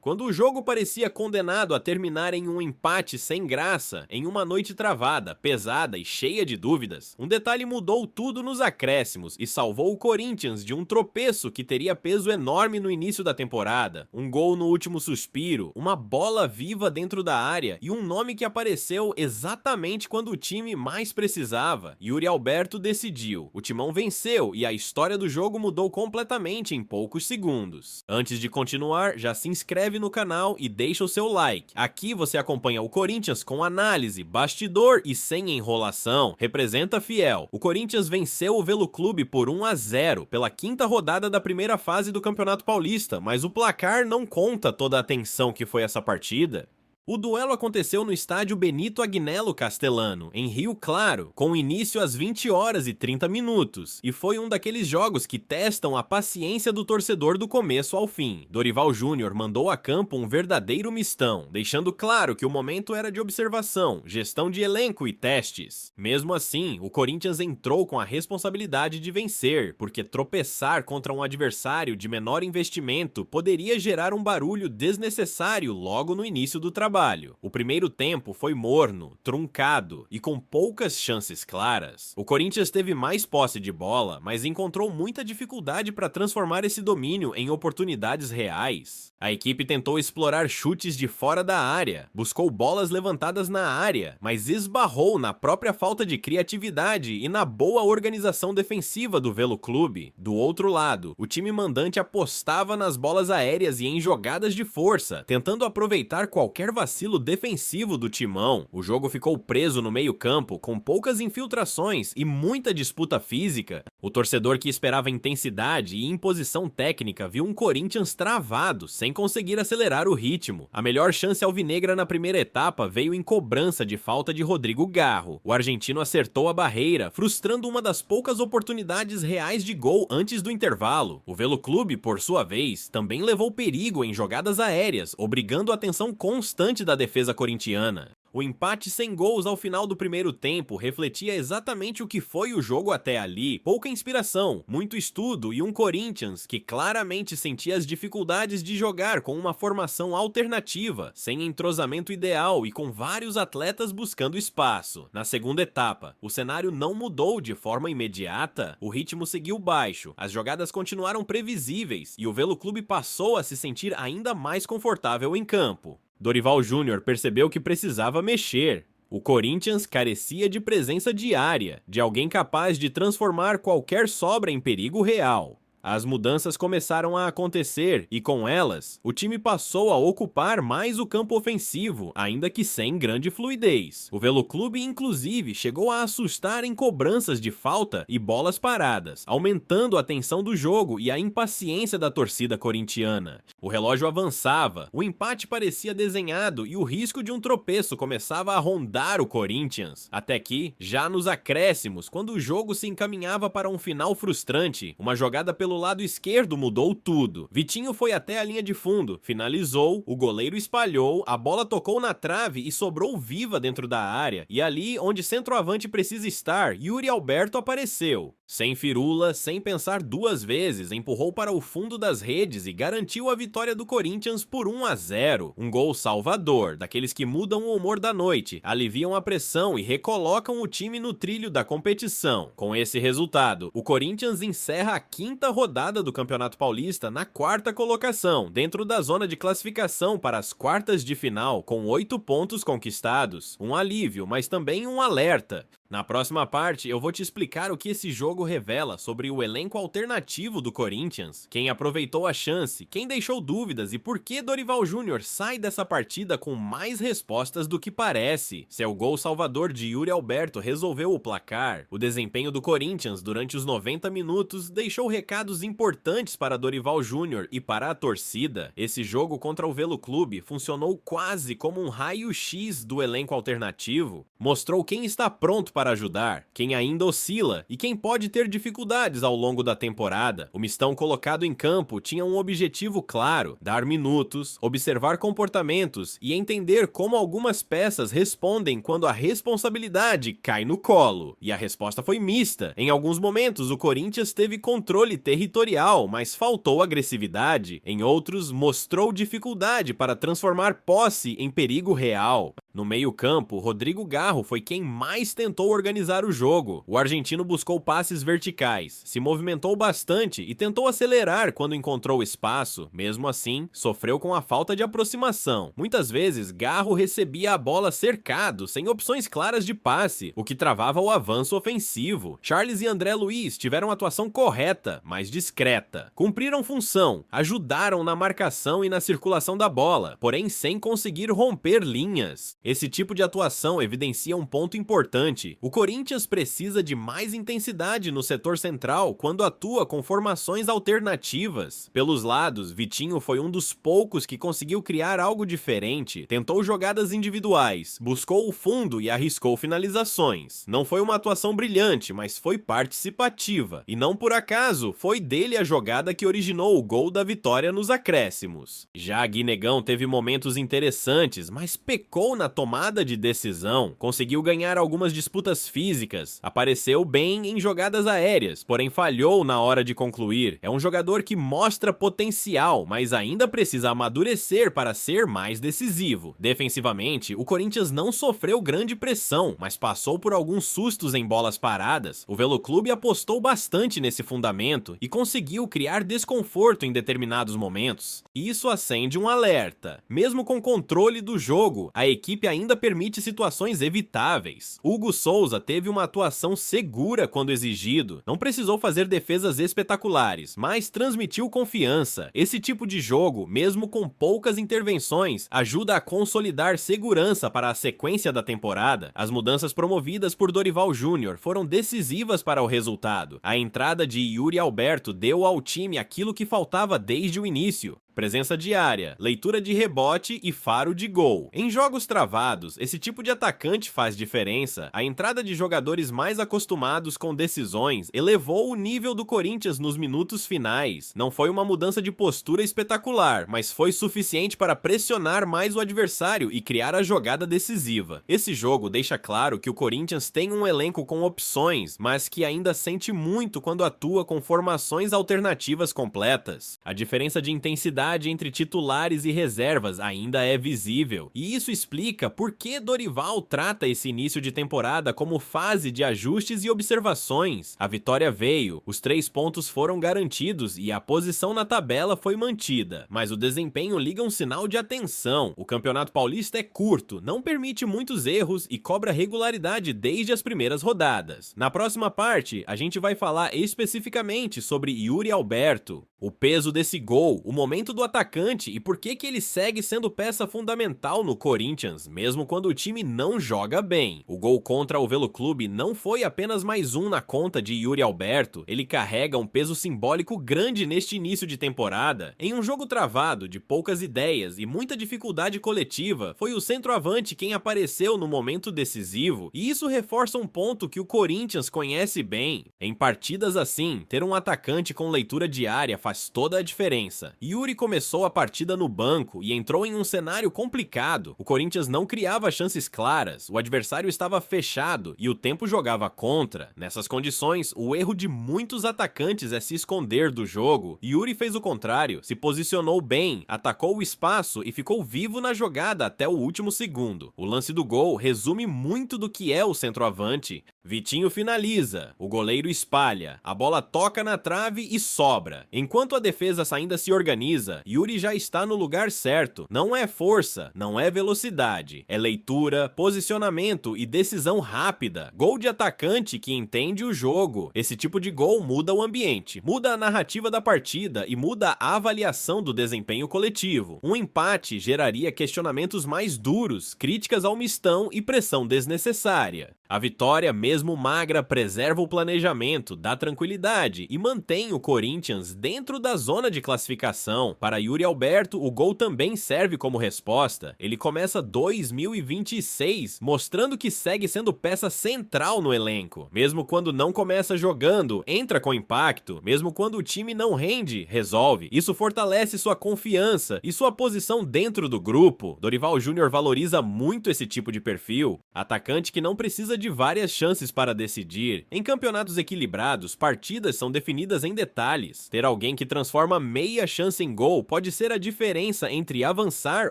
Quando o jogo parecia condenado a terminar em um empate sem graça, em uma noite travada, pesada e cheia de dúvidas, um detalhe mudou tudo nos acréscimos e salvou o Corinthians de um tropeço que teria peso enorme no início da temporada. Um gol no último suspiro, uma bola viva dentro da área e um nome que apareceu exatamente quando o time mais precisava. Yuri Alberto decidiu, o Timão venceu e a história do jogo mudou completamente em poucos segundos. Antes de continuar, já se inscreve no canal e deixa o seu like. Aqui você acompanha o Corinthians com análise, bastidor e sem enrolação. Representa fiel. O Corinthians venceu o Veloclube por 1-0 pela quinta rodada da primeira fase do Campeonato Paulista, mas o placar não conta toda a atenção que foi essa partida. O duelo aconteceu no estádio Benito Agnello Castellano, em Rio Claro, com início às 20h30, e foi um daqueles jogos que testam a paciência do torcedor do começo ao fim. Dorival Júnior mandou a campo um verdadeiro mistão, deixando claro que o momento era de observação, gestão de elenco e testes. Mesmo assim, o Corinthians entrou com a responsabilidade de vencer, porque tropeçar contra um adversário de menor investimento poderia gerar um barulho desnecessário logo no início do trabalho. O primeiro tempo foi morno, truncado e com poucas chances claras. O Corinthians teve mais posse de bola, mas encontrou muita dificuldade para transformar esse domínio em oportunidades reais. A equipe tentou explorar chutes de fora da área, buscou bolas levantadas na área, mas esbarrou na própria falta de criatividade e na boa organização defensiva do Veloclube. Do outro lado, o time mandante apostava nas bolas aéreas e em jogadas de força, tentando aproveitar qualquer vacilo defensivo do Timão. O jogo ficou preso no meio-campo, com poucas infiltrações e muita disputa física. O torcedor que esperava intensidade e imposição técnica viu um Corinthians travado, sem conseguir acelerar o ritmo. A melhor chance alvinegra na primeira etapa veio em cobrança de falta de Rodrigo Garro. O argentino acertou a barreira, frustrando uma das poucas oportunidades reais de gol antes do intervalo. O Veloclube, por sua vez, também levou perigo em jogadas aéreas, obrigando a atenção constante da defesa corintiana. O empate sem gols ao final do primeiro tempo refletia exatamente o que foi o jogo até ali. Pouca inspiração, muito estudo e um Corinthians que claramente sentia as dificuldades de jogar com uma formação alternativa, sem entrosamento ideal e com vários atletas buscando espaço. Na segunda etapa, o cenário não mudou de forma imediata, o ritmo seguiu baixo, as jogadas continuaram previsíveis e o Veloclube passou a se sentir ainda mais confortável em campo. Dorival Júnior percebeu que precisava mexer. O Corinthians carecia de presença diária, de alguém capaz de transformar qualquer sobra em perigo real. As mudanças começaram a acontecer e, com elas, o time passou a ocupar mais o campo ofensivo, ainda que sem grande fluidez. O Veloclube, inclusive, chegou a assustar em cobranças de falta e bolas paradas, aumentando a tensão do jogo e a impaciência da torcida corintiana. O relógio avançava, o empate parecia desenhado e o risco de um tropeço começava a rondar o Corinthians. Até que, já nos acréscimos, quando o jogo se encaminhava para um final frustrante, uma jogada pelo lado esquerdo mudou tudo. Vitinho foi até a linha de fundo, finalizou, o goleiro espalhou, a bola tocou na trave e sobrou viva dentro da área, e ali onde centroavante precisa estar, Yuri Alberto apareceu. Sem firula, sem pensar duas vezes, empurrou para o fundo das redes e garantiu a vitória do Corinthians por 1-0. Um gol salvador, daqueles que mudam o humor da noite, aliviam a pressão e recolocam o time no trilho da competição. Com esse resultado, o Corinthians encerra a quinta rodada do Campeonato Paulista na quarta colocação, dentro da zona de classificação para as quartas de final, com 8 pontos conquistados. Um alívio, mas também um alerta. Na próxima parte, eu vou te explicar o que esse jogo revela sobre o elenco alternativo do Corinthians, quem aproveitou a chance, quem deixou dúvidas e por que Dorival Júnior sai dessa partida com mais respostas do que parece. Seu gol salvador de Yuri Alberto resolveu o placar. O desempenho do Corinthians durante os 90 minutos deixou recados importantes para Dorival Júnior e para a torcida. Esse jogo contra o Veloclube funcionou quase como um raio-x do elenco alternativo, mostrou quem está pronto para ajudar, quem ainda oscila e quem pode ter dificuldades ao longo da temporada. O mistão colocado em campo tinha um objetivo claro: dar minutos, observar comportamentos e entender como algumas peças respondem quando a responsabilidade cai no colo. E a resposta foi mista. Em alguns momentos, o Corinthians teve controle territorial, mas faltou agressividade. Em outros, mostrou dificuldade para transformar posse em perigo real. No meio-campo, Rodrigo Garro foi quem mais tentou organizar o jogo. O argentino buscou passes verticais, se movimentou bastante e tentou acelerar quando encontrou espaço. Mesmo assim, sofreu com a falta de aproximação. Muitas vezes, Garro recebia a bola cercado, sem opções claras de passe, o que travava o avanço ofensivo. Charles e André Luiz tiveram atuação correta, mas discreta. Cumpriram função, ajudaram na marcação e na circulação da bola, porém sem conseguir romper linhas. Esse tipo de atuação evidencia um ponto importante. O Corinthians precisa de mais intensidade no setor central quando atua com formações alternativas. Pelos lados, Vitinho foi um dos poucos que conseguiu criar algo diferente. Tentou jogadas individuais, buscou o fundo e arriscou finalizações. Não foi uma atuação brilhante, mas foi participativa. E não por acaso, foi dele a jogada que originou o gol da vitória nos acréscimos. Já Gui Negão teve momentos interessantes, mas pecou na tomada de decisão, conseguiu ganhar algumas disputas físicas, apareceu bem em jogadas aéreas, porém falhou na hora de concluir. É um jogador que mostra potencial, mas ainda precisa amadurecer para ser mais decisivo. Defensivamente, o Corinthians não sofreu grande pressão, mas passou por alguns sustos em bolas paradas. O Veloclube apostou bastante nesse fundamento e conseguiu criar desconforto em determinados momentos. Isso acende um alerta. Mesmo com controle do jogo, a equipe ainda permite situações evitáveis. Hugo Souza teve uma atuação segura quando exigido, não precisou fazer defesas espetaculares, mas transmitiu confiança. Esse tipo de jogo, mesmo com poucas intervenções, ajuda a consolidar segurança para a sequência da temporada. As mudanças promovidas por Dorival Júnior foram decisivas para o resultado. A entrada de Yuri Alberto deu ao time aquilo que faltava desde o início: presença diária, leitura de rebote e faro de gol. Em jogos travados, esse tipo de atacante faz diferença. A entrada de jogadores mais acostumados com decisões elevou o nível do Corinthians nos minutos finais. Não foi uma mudança de postura espetacular, mas foi suficiente para pressionar mais o adversário e criar a jogada decisiva. Esse jogo deixa claro que o Corinthians tem um elenco com opções, mas que ainda sente muito quando atua com formações alternativas completas. A diferença de intensidade entre titulares e reservas ainda é visível, e isso explica por que Dorival trata esse início de temporada como fase de ajustes e observações. A vitória veio, os 3 pontos foram garantidos e a posição na tabela foi mantida, mas o desempenho liga um sinal de atenção. O Campeonato Paulista é curto, não permite muitos erros e cobra regularidade desde as primeiras rodadas. Na próxima parte, a gente vai falar especificamente sobre Yuri Alberto, o peso desse gol, o momento do atacante e por que ele segue sendo peça fundamental no Corinthians, mesmo quando o time não joga bem. O gol contra o Veloclube não foi apenas mais um na conta de Yuri Alberto, ele carrega um peso simbólico grande neste início de temporada. Em um jogo travado, de poucas ideias e muita dificuldade coletiva, foi o centroavante quem apareceu no momento decisivo, e isso reforça um ponto que o Corinthians conhece bem. Em partidas assim, ter um atacante com leitura diária faz toda a diferença. Yuri começou a partida no banco e entrou em um cenário complicado. O Corinthians não criava chances claras, o adversário estava fechado e o tempo jogava contra. Nessas condições, o erro de muitos atacantes é se esconder do jogo. Yuri fez o contrário, se posicionou bem, atacou o espaço e ficou vivo na jogada até o último segundo. O lance do gol resume muito do que é o centroavante. Vitinho finaliza, o goleiro espalha, a bola toca na trave e sobra. Enquanto a defesa ainda se organiza, Yuri já está no lugar certo. Não é força, não é velocidade, é leitura, posicionamento e decisão rápida. Gol de atacante que entende o jogo. Esse tipo de gol muda o ambiente, muda a narrativa da partida e muda a avaliação do desempenho coletivo. Um empate geraria questionamentos mais duros, críticas ao mistão e pressão desnecessária. A vitória, mesmo magra, preserva o planejamento, dá tranquilidade e mantém o Corinthians dentro da zona de classificação. Para Yuri Alberto, o gol também serve como resposta. Ele começa 2026, mostrando que segue sendo peça central no elenco. Mesmo quando não começa jogando, entra com impacto. Mesmo quando o time não rende, resolve. Isso fortalece sua confiança e sua posição dentro do grupo. Dorival Júnior valoriza muito esse tipo de perfil. Atacante que não precisa de várias chances para decidir. Em campeonatos equilibrados, partidas são definidas em detalhes. Ter alguém que transforma meia chance em gol pode ser a diferença entre avançar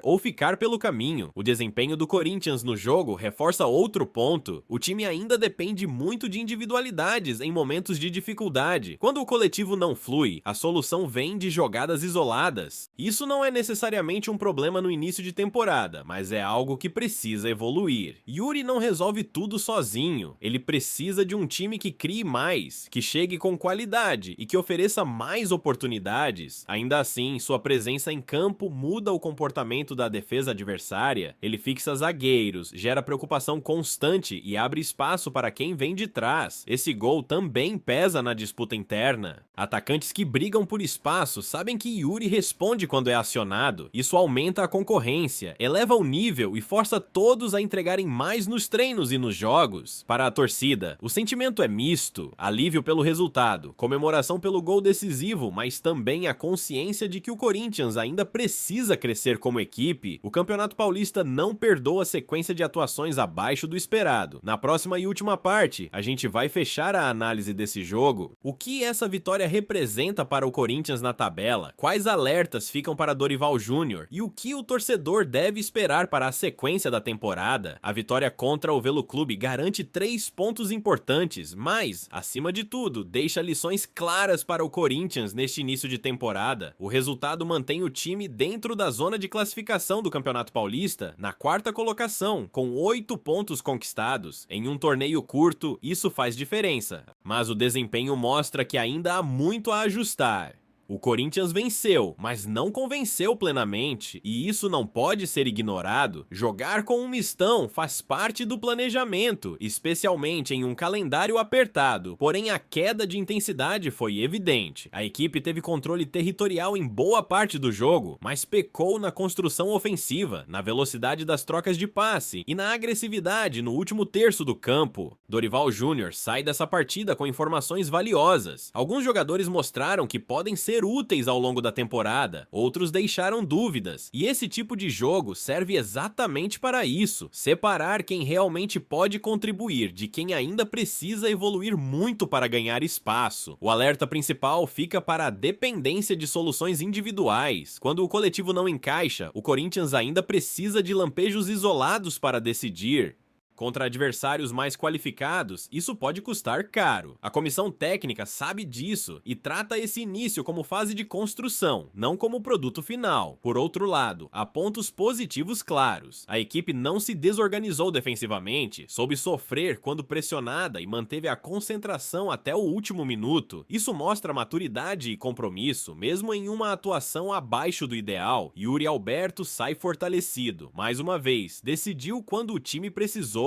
ou ficar pelo caminho. O desempenho do Corinthians no jogo reforça outro ponto. O time ainda depende muito de individualidades em momentos de dificuldade. Quando o coletivo não flui, a solução vem de jogadas isoladas. Isso não é necessariamente um problema no início de temporada, mas é algo que precisa evoluir. Yuri não resolve tudo sozinho. Ele precisa de um time que crie mais, que chegue com qualidade e que ofereça mais oportunidades. Ainda assim, sua presença em campo muda o comportamento da defesa adversária. Ele fixa zagueiros, gera preocupação constante e abre espaço para quem vem de trás. Esse gol também pesa na disputa interna. Atacantes que brigam por espaço sabem que Yuri responde quando é acionado. Isso aumenta a concorrência, eleva o nível e força todos a entregarem mais nos treinos e nos jogos. Para a torcida, o sentimento é misto, alívio pelo resultado, comemoração pelo gol decisivo, mas também a consciência de que o Corinthians ainda precisa crescer como equipe. O Campeonato Paulista não perdoa a sequência de atuações abaixo do esperado. Na próxima e última parte, a gente vai fechar a análise desse jogo. O que essa vitória representa para o Corinthians na tabela? Quais alertas ficam para Dorival Júnior? E o que o torcedor deve esperar para a sequência da temporada? A vitória contra o Velo Clube garante 3 pontos importantes, mas, acima de tudo, deixa lições claras para o Corinthians neste início de temporada. O resultado mantém o time dentro da zona de classificação do Campeonato Paulista, na 4ª colocação, com 8 pontos conquistados. Em um torneio curto, isso faz diferença, mas o desempenho mostra que ainda há muito a ajustar. O Corinthians venceu, mas não convenceu plenamente, e isso não pode ser ignorado. Jogar com um mistão faz parte do planejamento, especialmente em um calendário apertado, porém a queda de intensidade foi evidente. A equipe teve controle territorial em boa parte do jogo, mas pecou na construção ofensiva, na velocidade das trocas de passe e na agressividade no último terço do campo. Dorival Júnior sai dessa partida com informações valiosas. Alguns jogadores mostraram que podem ser úteis ao longo da temporada, outros deixaram dúvidas, e esse tipo de jogo serve exatamente para isso, separar quem realmente pode contribuir de quem ainda precisa evoluir muito para ganhar espaço. O alerta principal fica para a dependência de soluções individuais. Quando o coletivo não encaixa, o Corinthians ainda precisa de lampejos isolados para decidir. Contra adversários mais qualificados, isso pode custar caro. A comissão técnica sabe disso e trata esse início como fase de construção, não como produto final. Por outro lado, há pontos positivos claros. A equipe não se desorganizou defensivamente, soube sofrer quando pressionada e manteve a concentração até o último minuto. Isso mostra maturidade e compromisso, mesmo em uma atuação abaixo do ideal. Yuri Alberto sai fortalecido. Mais uma vez, decidiu quando o time precisou.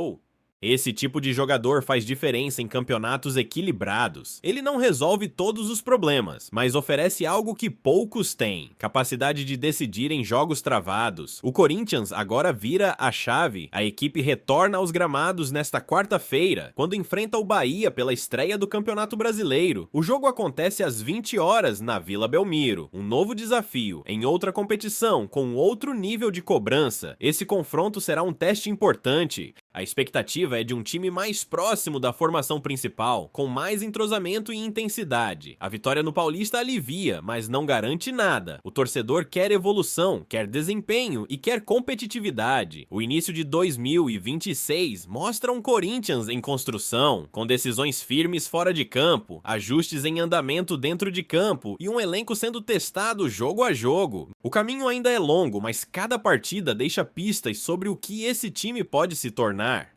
Esse tipo de jogador faz diferença em campeonatos equilibrados. Ele não resolve todos os problemas, mas oferece algo que poucos têm: capacidade de decidir em jogos travados. O Corinthians agora vira a chave. A equipe retorna aos gramados nesta quarta-feira, quando enfrenta o Bahia pela estreia do Campeonato Brasileiro. O jogo acontece às 20 horas na Vila Belmiro. Um novo desafio, em outra competição, com outro nível de cobrança. Esse confronto será um teste importante. A expectativa é de um time mais próximo da formação principal, com mais entrosamento e intensidade. A vitória no Paulista alivia, mas não garante nada. O torcedor quer evolução, quer desempenho e quer competitividade. O início de 2026 mostra um Corinthians em construção, com decisões firmes fora de campo, ajustes em andamento dentro de campo e um elenco sendo testado jogo a jogo. O caminho ainda é longo, mas cada partida deixa pistas sobre o que esse time pode se tornar.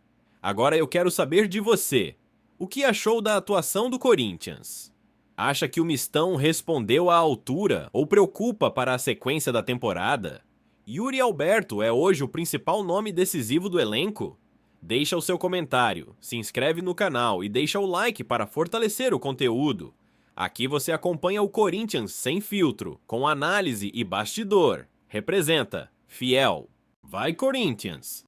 Agora eu quero saber de você. O que achou da atuação do Corinthians? Acha que o mistão respondeu à altura ou preocupa para a sequência da temporada? Yuri Alberto é hoje o principal nome decisivo do elenco? Deixa o seu comentário, se inscreve no canal e deixa o like para fortalecer o conteúdo. Aqui você acompanha o Corinthians sem filtro, com análise e bastidor. Representa, fiel. Vai Corinthians!